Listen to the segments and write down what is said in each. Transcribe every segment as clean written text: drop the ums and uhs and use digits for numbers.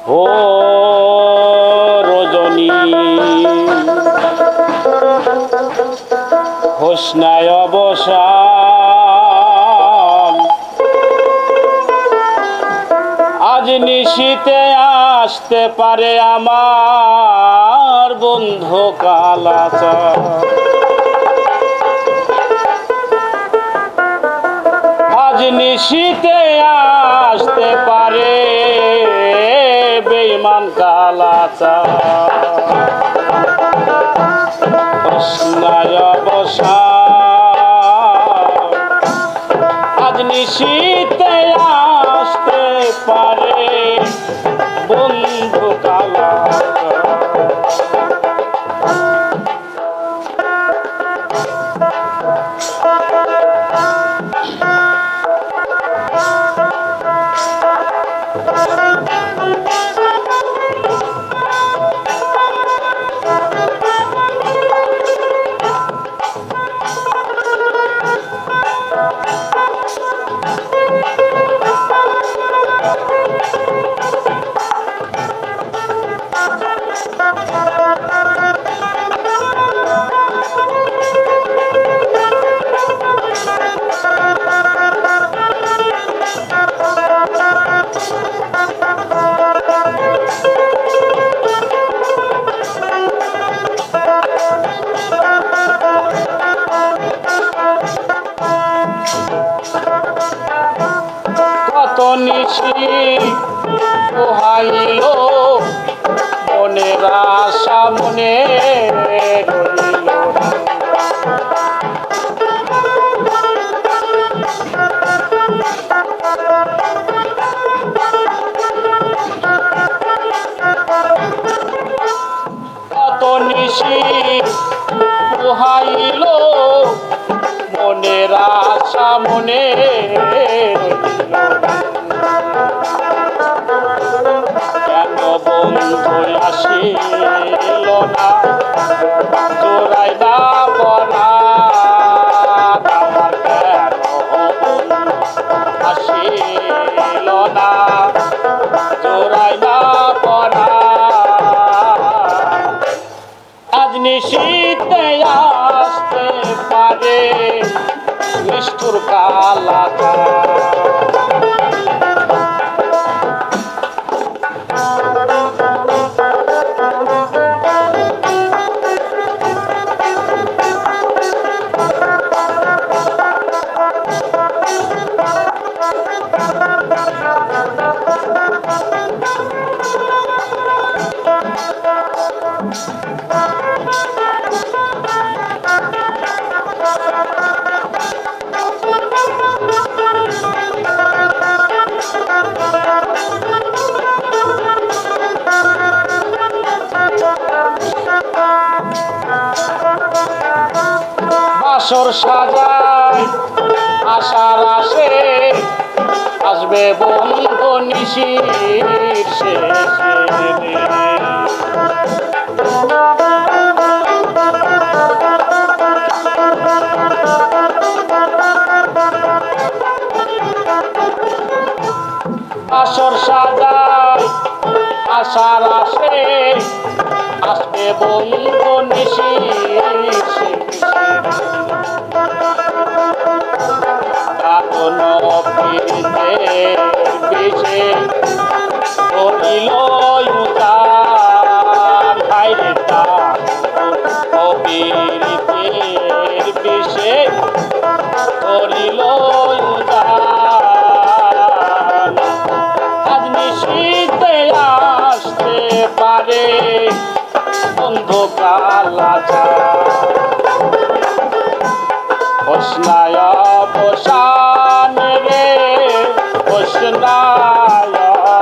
ও রজনী হোসনায় অবসান, আজ নিশীতে আসতে পারে আমার বন্ধু কালাচাঁদ। আজ নিশীতে আসতে পারে বেঈমান কালাচাঁদ। হোসনায় অবসান, আজ নিশীতে আসতে পারে বন্ধু কালাচাঁদ। কত নিশি পোহাইল মনের আশা মনে রইল, কত নিশি পোহাইল মনের আশা মনে রইল। কেন বন্ধু আসিল না জোড়াইবা পরা, আমার কেন বন্ধু আসিল না জোড়াইবা পরা। আজ নিশীতে আসতে পারে নিষ্ঠুর কালাচাঁদ। বাসর সাজায় আশার আসে আসবে বন্ধু নিশির শেষে। বাসর সাজায় আশার আসে আসবে বন্ধু নিশির শেষে। কারণ প্রীতের বিষে করিল উজান, হায়রে প্রীতের বিষে করিল উজান। আজ নিশীতে আসতে পারে বন্ধু কালাচাঁদ। হোসনায় অবসান রে হোসনায়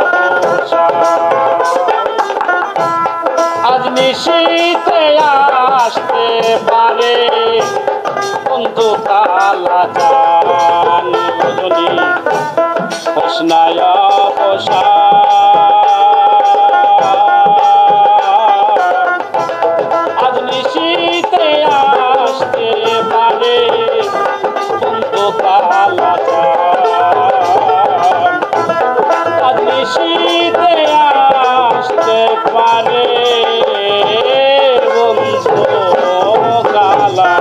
অবসান, আজ নিশীতে আসতে পারে বন্ধু কালাচাঁদ। রজনী হোসনায় অবসান, আজ নিশীতে আসতে পারে বন্ধু কালাচাঁদ। আজ নিশীতে পারে বন্ধু কালা